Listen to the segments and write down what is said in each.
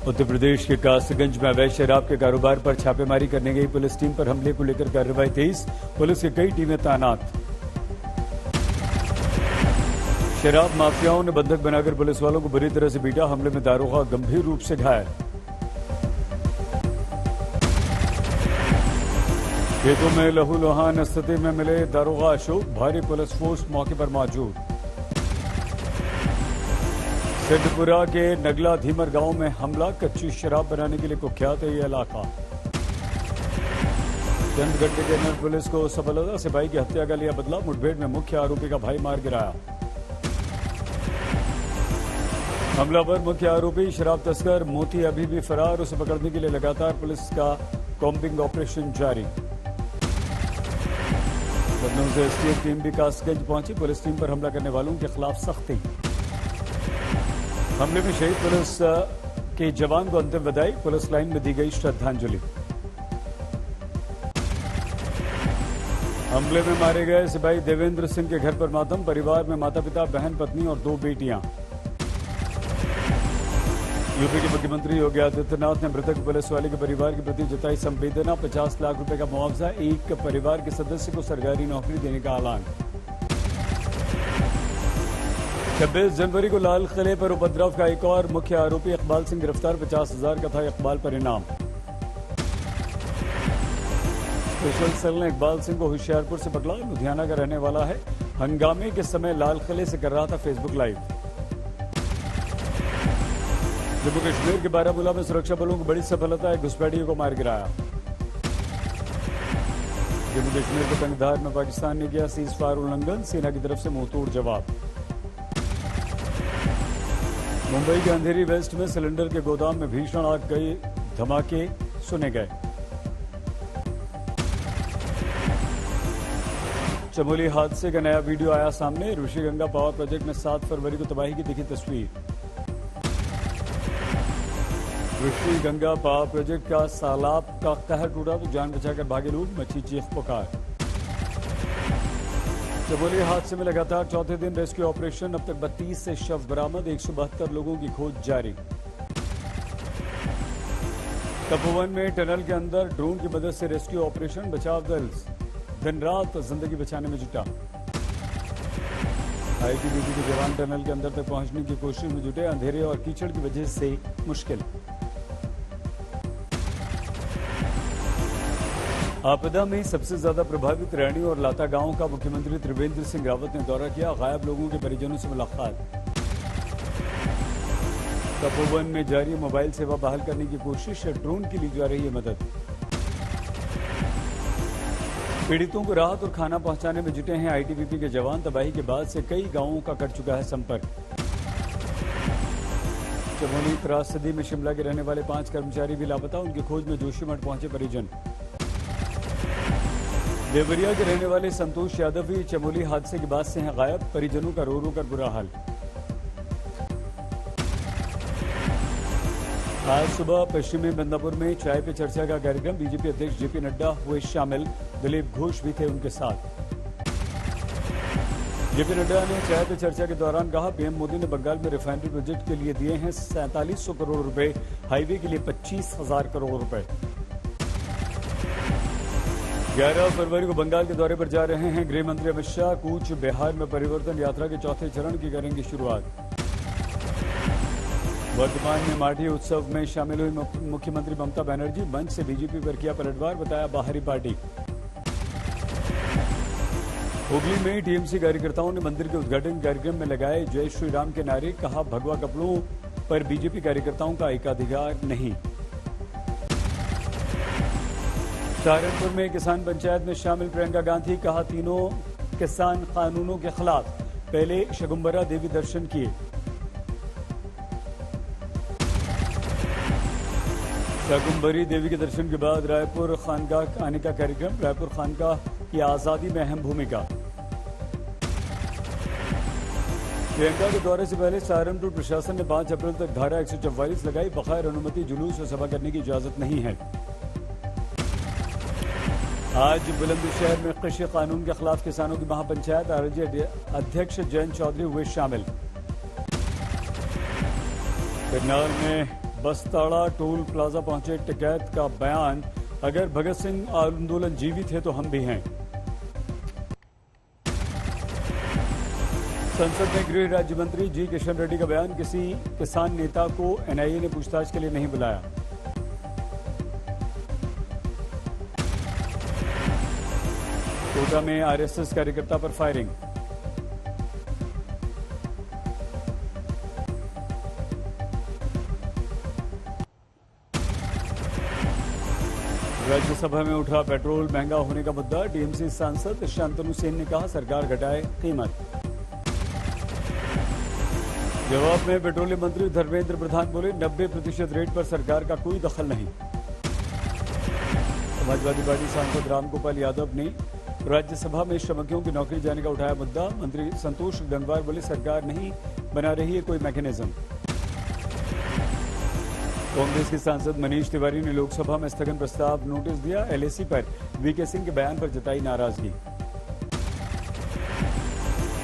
उत्तर प्रदेश के कासगंज में अवैध शराब के कारोबार पर छापेमारी करने गई पुलिस टीम पर हमले को लेकर कार्रवाई तेज। पुलिस की कई टीमें तैनात। शराब माफियाओं ने बंधक बनाकर पुलिस वालों को बुरी तरह से पीटा। हमले में दारोगा गंभीर रूप से घायल। खेतों में लहूलुहान स्थिति में मिले दारोगा अशोक। भारी पुलिस फोर्स मौके पर मौजूद। सिद्धपुरा के नगला धीमर गांव में हमला। कच्ची शराब बनाने के लिए कुख्यात है ये इलाका। चंदगढ़ के नर पुलिस को सफलता। सिपाही की हत्या का लिया बदला। मुठभेड़ में मुख्य आरोपी का भाई मार गिराया। हमलावर मुख्य आरोपी शराब तस्कर मोती अभी भी फरार। उसे पकड़ने के लिए लगातार पुलिस का कॉम्बिंग ऑपरेशन जारी। लखनऊ से एसटीएफ टीम भी कासगंज पहुंची। पुलिस टीम पर हमला करने वालों के खिलाफ सख्ती। हमले में शहीद पुलिस के जवान को अंतिम बधाई। पुलिस लाइन में दी गई श्रद्धांजलि। हमले में मारे गए सिपाही देवेंद्र सिंह के घर पर मातम। परिवार में माता पिता, बहन, पत्नी और 2 बेटियां। यूपी के मुख्यमंत्री योगी आदित्यनाथ ने मृतक पुलिस वाले के परिवार के प्रति जताई संवेदना। 50 लाख रुपए का मुआवजा। एक परिवार के सदस्य को सरकारी नौकरी देने का ऐलान। 26 जनवरी को लाल किले पर उपद्रव का एक और मुख्य आरोपी इकबाल सिंह गिरफ्तार। 50,000 का था इकबाल पर इनाम। स्पेशल सेल ने इकबाल सिंह को होशियारपुर से पकड़ा। लुधियाना का रहने वाला है। हंगामे के समय लाल किले से कर रहा था फेसबुक लाइव। जम्मू कश्मीर के बारामूला में सुरक्षा बलों को बड़ी सफलता है। घुसपैठियों को मार गिराया। जम्मू कश्मीर के तंगधार में पाकिस्तान ने किया सीज फायर उल्लंघन। सेना की तरफ से मुंहतोड़ जवाब। मुंबई के अंधेरी वेस्ट में सिलेंडर के गोदाम में भीषण आग गई। धमाके सुने गए। चमोली हादसे का नया वीडियो आया सामने। ऋषिगंगा पावर प्रोजेक्ट में 7 फरवरी को तबाही की दिखी तस्वीर। ऋषिगंगा पावर प्रोजेक्ट का सालाब का कहर टूटा तो जान बचाकर भागे लोग। मची चीख पुकार। चमोली हादसे में लगातार चौथे दिन रेस्क्यू ऑपरेशन। अब तक 32 से शव बरामद। 172 लोगों की खोज जारी। तपोवन में टनल के अंदर ड्रोन की मदद से रेस्क्यू ऑपरेशन। बचाव दल दिन रात जिंदगी बचाने में जुटा। आईटीबीपी के जवान टनल के अंदर तक पहुंचने की कोशिश में जुटे। अंधेरे और कीचड़ की वजह से मुश्किल। आपदा में सबसे ज्यादा प्रभावित रैणी और लाता गांव का मुख्यमंत्री त्रिवेंद्र सिंह रावत ने दौरा किया। गायब लोगों के परिजनों से मुलाकात। तपोवन में जारी मोबाइल सेवा बहाल करने की कोशिश। ड्रोन की ली जा रही है मदद। पीड़ितों को राहत और खाना पहुंचाने में जुटे हैं आईटीबीपी के जवान। तबाही के बाद से कई गांवों का कट चुका है संपर्क। चमोली त्रासदी में शिमला के रहने वाले 5 कर्मचारी भी लापता। उनकी खोज में जोशीमठ पहुंचे परिजन। देवरिया के रहने वाले संतोष यादव भी चमोली हादसे के बाद से हैं गायब। परिजनों का रो रो कर बुरा हाल। आज सुबह पश्चिमी बंदापुर में चाय पे चर्चा का कार्यक्रम। बीजेपी अध्यक्ष जेपी नड्डा हुए शामिल। दिलीप घोष भी थे उनके साथ। जेपी नड्डा ने चाय पे चर्चा के दौरान कहा, पीएम मोदी ने बंगाल में रिफाइनरी प्रोजेक्ट के लिए दिए हैं 4700 करोड़ रुपए। हाईवे के लिए 25,000 करोड़ रुपए। 11 फरवरी को बंगाल के दौरे पर जा रहे हैं गृह मंत्री अमित शाह। कूच बिहार में परिवर्तन यात्रा के चौथे चरण की करेंगे शुरुआत। वर्तमान में माठी उत्सव में शामिल हुई मुख्यमंत्री ममता बनर्जी। मंच से बीजेपी पर किया पलटवार। बताया बाहरी पार्टी। हुगली में टीएमसी कार्यकर्ताओं ने मंदिर के उद्घाटन कार्यक्रम में लगाए जय श्री राम के नारे। कहा, भगवा कपड़ों पर बीजेपी कार्यकर्ताओं का एकाधिकार नहीं। सहारनपुर में किसान पंचायत में शामिल प्रियंका गांधी। कहा, तीनों किसान कानूनों के खिलाफ। पहले शगुम्बरा देवी दर्शन किए। शगुम्बरी देवी के दर्शन के बाद रायपुर खानकाह आने का कार्यक्रम। रायपुर खानकाह की आजादी में अहम भूमिका। प्रियंका के दौरे से पहले सहारनपुर प्रशासन ने 5 अप्रैल तक धारा 144 लगाई। बगैर अनुमति जुलूस और सभा करने की इजाजत नहीं है। आज बुलंदशहर में कृषि कानून के खिलाफ किसानों की महापंचायत। आरजेडी अध्यक्ष जयंत चौधरी हुए शामिल। करनाल में बसताड़ा टोल प्लाजा पहुंचे टिकैत का बयान, अगर भगत सिंह आंदोलन जीवित है तो हम भी हैं। संसद में गृह राज्य मंत्री जी किशन रेड्डी का बयान, किसी किसान नेता को एनआईए ने पूछताछ के लिए नहीं बुलाया। कोटा में आरएसएस कार्यकर्ता पर फायरिंग। राज्यसभा में उठा पेट्रोल महंगा होने का मुद्दा, टीएमसी सांसद शांतनु सेन ने कहा सरकार घटाए कीमत। जवाब में पेट्रोलियम मंत्री धर्मेंद्र प्रधान बोले 90% रेट पर सरकार का कोई दखल नहीं। समाजवादी पार्टी सांसद रामगोपाल यादव ने राज्यसभा में श्रमिकों की नौकरी जाने का उठाया मुद्दा, मंत्री संतोष गंगवार बोले सरकार नहीं बना रही है कोई मैकेनिज्म। कांग्रेस के सांसद मनीष तिवारी ने लोकसभा में स्थगन प्रस्ताव नोटिस दिया, एलएसी पर वीके सिंह के बयान पर जताई नाराजगी।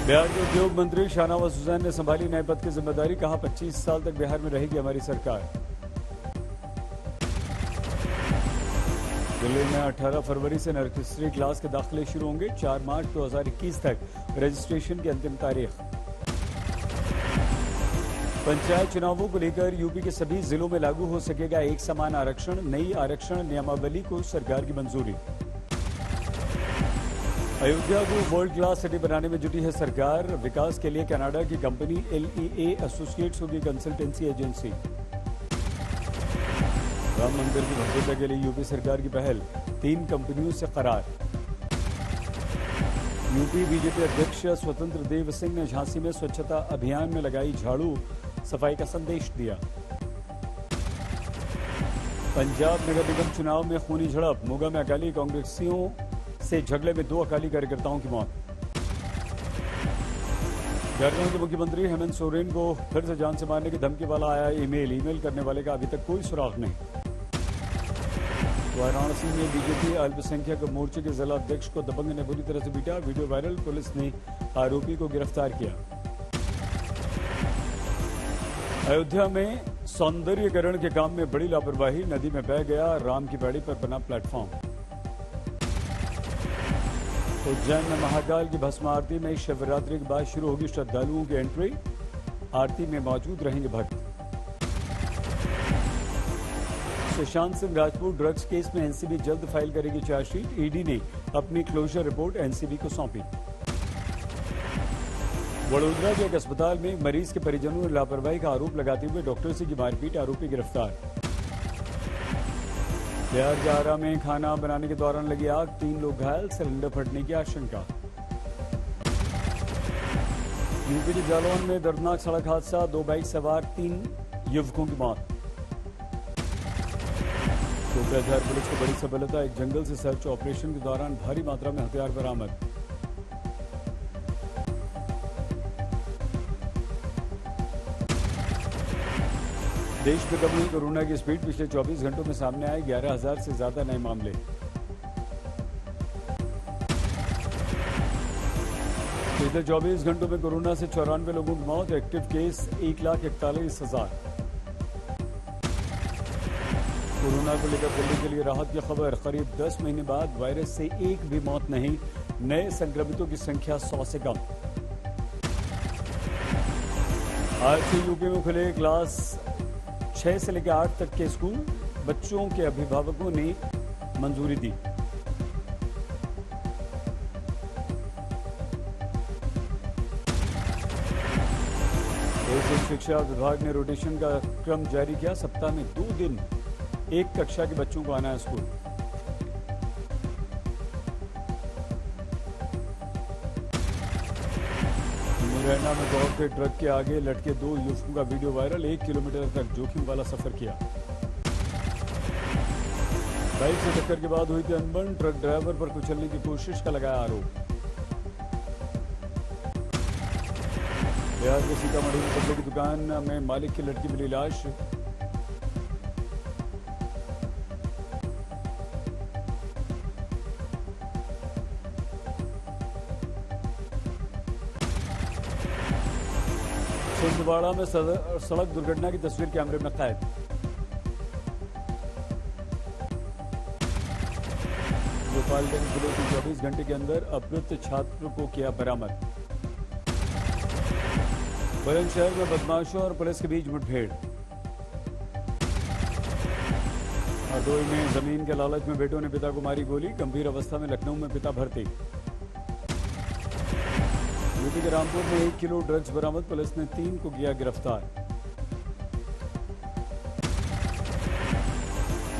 बिहार के उद्योग मंत्री शाहनवाज हुसैन ने संभाली नए पद की जिम्मेदारी, कहा 25 साल तक बिहार में रहेगी हमारी सरकार। दिल्ली में 18 फरवरी से नर्सरी क्लास के दाखिले शुरू होंगे, 4 मार्च 2021 तक रजिस्ट्रेशन की अंतिम तारीख। पंचायत चुनावों को लेकर यूपी के सभी जिलों में लागू हो सकेगा एक समान आरक्षण, नई आरक्षण नियमावली को सरकार की मंजूरी। अयोध्या को वर्ल्ड क्लास सिटी बनाने में जुटी है सरकार, विकास के लिए कनाडा की कंपनी LEA एसोसिएट्स होगी कंसल्टेंसी एजेंसी। राम मंदिर की भव्यता के लिए यूपी सरकार की पहल, 3 कंपनियों से करार। यूपी बीजेपी अध्यक्ष स्वतंत्र देव सिंह ने झांसी में स्वच्छता अभियान में लगाई झाड़ू, सफाई का संदेश दिया। पंजाब नगर निगम चुनाव में खूनी झड़प, मोगा में अकाली कांग्रेसियों से झगड़े में 2 अकाली कार्यकर्ताओं की मौत। झारखंड के मुख्यमंत्री हेमंत सोरेन को फिर से जान से मारने की धमकी वाला आया ईमेल करने वाले का अभी तक कोई सुराग नहीं। वाराणसी में बीजेपी अल्पसंख्यक मोर्चे के जिला अध्यक्ष को दबंग ने बुरी तरह से पीटा, वीडियो वायरल, पुलिस ने आरोपी को गिरफ्तार किया। अयोध्या में सौंदर्यीकरण के काम में बड़ी लापरवाही, नदी में बह गया राम की पैड़ी पर बना प्लेटफॉर्म। उज्जैन में महाकाल की भस्म आरती में शिवरात्रि के बाद शुरू होगी श्रद्धालुओं की एंट्री, आरती में मौजूद रहेंगे भक्त। सुशांत सिंह राजपूत ड्रग्स केस में एनसीबी जल्द फाइल करेगी चार्जशीट, ईडी ने अपनी क्लोजर रिपोर्ट एनसीबी को सौंपी। वडोदरा के एक अस्पताल में मरीज के परिजनों ने लापरवाही का आरोप लगाते हुए डॉक्टर से की मारपीट, आरोपी गिरफ्तार। बिहार के आरा में खाना बनाने के दौरान लगी आग, 3 लोग घायल, सिलेंडर फटने की आशंका। यूपी के जालौन में दर्दनाक सड़क हादसा, 2 बाइक सवार 3 युवकों की मौत। कोकराझार पुलिस को बड़ी सफलता, एक जंगल से सर्च ऑपरेशन के दौरान भारी मात्रा में हथियार बरामद। देश में कम हुई कोरोना की स्पीड, पिछले 24 घंटों में सामने आए 11,000 से ज्यादा नए मामले। पिछले 24 घंटों में कोरोना से 94 लोगों की मौत, एक्टिव केस 1,41,000। कोरोना को लेकर दिल्ली के लिए राहत की खबर, करीब 10 महीने बाद वायरस से एक भी मौत नहीं, नए संक्रमितों की संख्या 100 से कम। आज से यूपी में खुले क्लास 6 से लेकर 8 तक के स्कूल, बच्चों के अभिभावकों ने मंजूरी दी। देश शिक्षा विभाग ने रोटेशन का क्रम जारी किया, सप्ताह में 2 दिन एक कक्षा के बच्चों को आना है स्कूल। मुरैना में दौड़ते ट्रक के आगे लटके 2 युवकों का वीडियो वायरल, 1 किलोमीटर तक जोखिम वाला सफर किया। बाइक से टक्कर के बाद हुई थी अनबन, ट्रक ड्राइवर पर कुचलने की कोशिश का लगाया आरोप। बिहार के सीतामढ़ी में कपड़े की दुकान में मालिक की लड़की मिली लाश। छिंदवाड़ा में सड़क दुर्घटना की तस्वीर कैमरे में कैद। गोपालगंज जिले की 24 घंटे के अंदर अपहृत छात्र को किया बरामद। बुलंदशहर में बदमाशों और पुलिस के बीच मुठभेड़। हरदोई में जमीन के लालच में बेटों ने पिता को मारी गोली, गंभीर अवस्था में लखनऊ में पिता भर्ती। यूपी के रामपुर में 1 किलो ड्रग्स बरामद, पुलिस ने 3 को किया गिरफ्तार।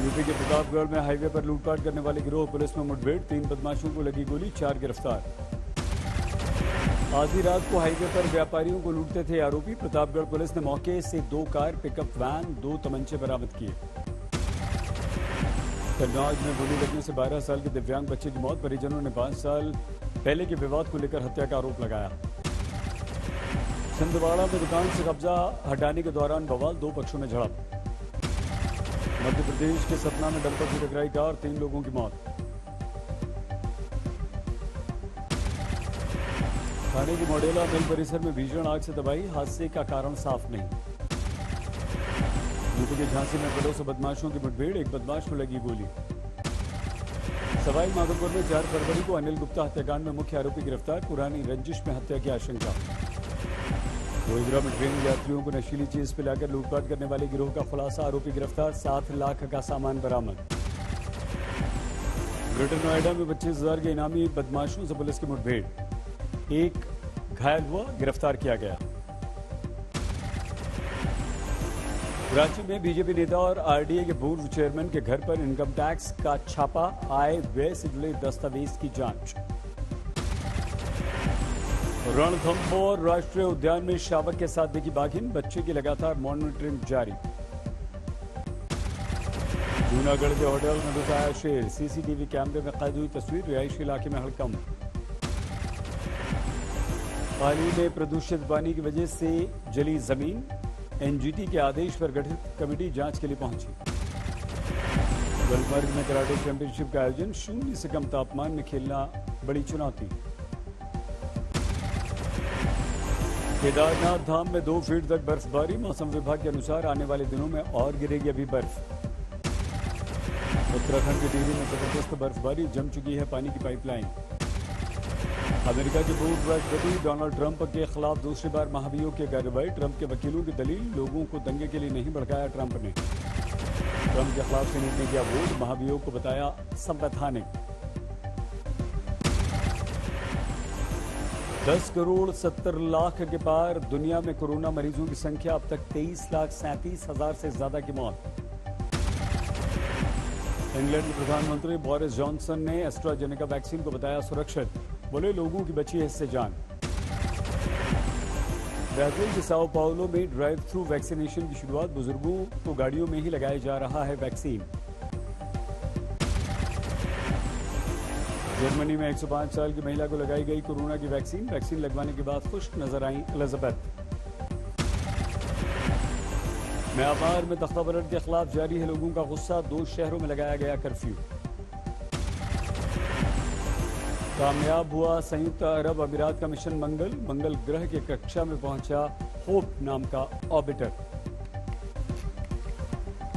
यूपी के प्रतापगढ़ में हाईवे पर लूटपाट करने वाले गिरोह, पुलिस में मुठभेड़, 3 बदमाशों को लगी गोली, 4 गिरफ्तार। आधी रात को हाईवे पर व्यापारियों को लूटते थे आरोपी, प्रतापगढ़ पुलिस ने मौके से 2 कार, पिकअप वैन, 2 तमंचे बरामद किए। कन्नौज में गोली लगने से 12 साल के दिव्यांग बच्चे की मौत, परिजनों ने 5 साल पहले के विवाद को लेकर हत्या का आरोप लगाया। छिंदवाड़ा में दुकान से कब्जा हटाने के दौरान बवाल, 2 पक्षों में झड़प। मध्य प्रदेश के सतना में डंपर से टकराई कार, 3 लोगों की मौत। ठाणे की मॉडेला मिल परिसर में भीषण आग से तबाही, हादसे का कारण साफ नहीं। यूपी के झांसी में पुलिस और बदमाशों की मुठभेड़, 1 बदमाश को लगी गोली। सवाई माधोपुर में 4 फरवरी को अनिल गुप्ता हत्याकांड में मुख्य आरोपी गिरफ्तार, पुरानी रंजिश में हत्या की आशंका। गोविंदरा में ट्रेन यात्रियों को नशीली चीज पिलाकर लूटपाट करने वाले गिरोह का खुलासा, आरोपी गिरफ्तार, 7 लाख का सामान बरामद। ग्रेटर नोएडा में 25,000 के इनामी बदमाशों से पुलिस की मुठभेड़, 1 घायल हुआ, गिरफ्तार किया गया। रांची में बीजेपी नेता और आरडीए के पूर्व चेयरमैन के घर पर इनकम टैक्स का छापा, आय व्यय से जुड़े दस्तावेज की जांच। रणथंभौर राष्ट्रीय उद्यान में शावक के साथ दिखी बाघिन, बच्चे की लगातार मॉनिटरिंग जारी। जूनागढ़ के होटल में घुस आया शेर, सीसीटीवी कैमरे में कैद हुई तस्वीर, रिहायशी इलाके में हड़कंप। हाल ही में प्रदूषित पानी की वजह से जली जमीन, एनजीटी के आदेश पर गठित कमेटी जांच के लिए पहुंची। गुलमर्ग में कराटे चैंपियनशिप का आयोजन, 0 से कम तापमान में खेलना बड़ी चुनौती। केदारनाथ धाम में 2 फीट तक बर्फबारी, मौसम विभाग के अनुसार आने वाले दिनों में और गिरेगी अभी बर्फ। उत्तराखंड के टिहरी में जबरदस्त बर्फबारी, जम चुकी है पानी की पाइपलाइन। अमेरिका के पूर्व राष्ट्रपति डोनाल्ड ट्रंप के खिलाफ दूसरी बार महाभियोग की कार्रवाई, ट्रंप के वकीलों की दलील, लोगों को दंगे के लिए नहीं भड़काया ट्रंप ने। ट्रंप के खिलाफ सीनेट ने किया वोट, महाभियोग को बताया संवैधानिक। 10 करोड़ 70 लाख के पार, दुनिया में कोरोना मरीजों की संख्या, अब तक 23,37,000 से ज्यादा की मौत। इंग्लैंड के प्रधानमंत्री बोरिस जॉनसन ने एस्ट्राजेनेका वैक्सीन को बताया सुरक्षित, बोले लोगों की बची है इससे जान। ब्राजील के साओ पाउलो में ड्राइव थ्रू वैक्सीनेशन की शुरुआत, बुजुर्गों को गाड़ियों में ही लगाया जा रहा है वैक्सीन। जर्मनी में 105 साल की महिला को लगाई गई कोरोना की वैक्सीन, वैक्सीन लगवाने के बाद खुश नजर आई एलिजाबेथ। म्यांमार में तख्तापलट के खिलाफ जारी है लोगों का गुस्सा, 2 शहरों में लगाया गया कर्फ्यू। कामयाब हुआ संयुक्त अरब अमीरात का मिशन मंगल, मंगल ग्रह के कक्षा में पहुंचा होप नाम का ऑर्बिटर।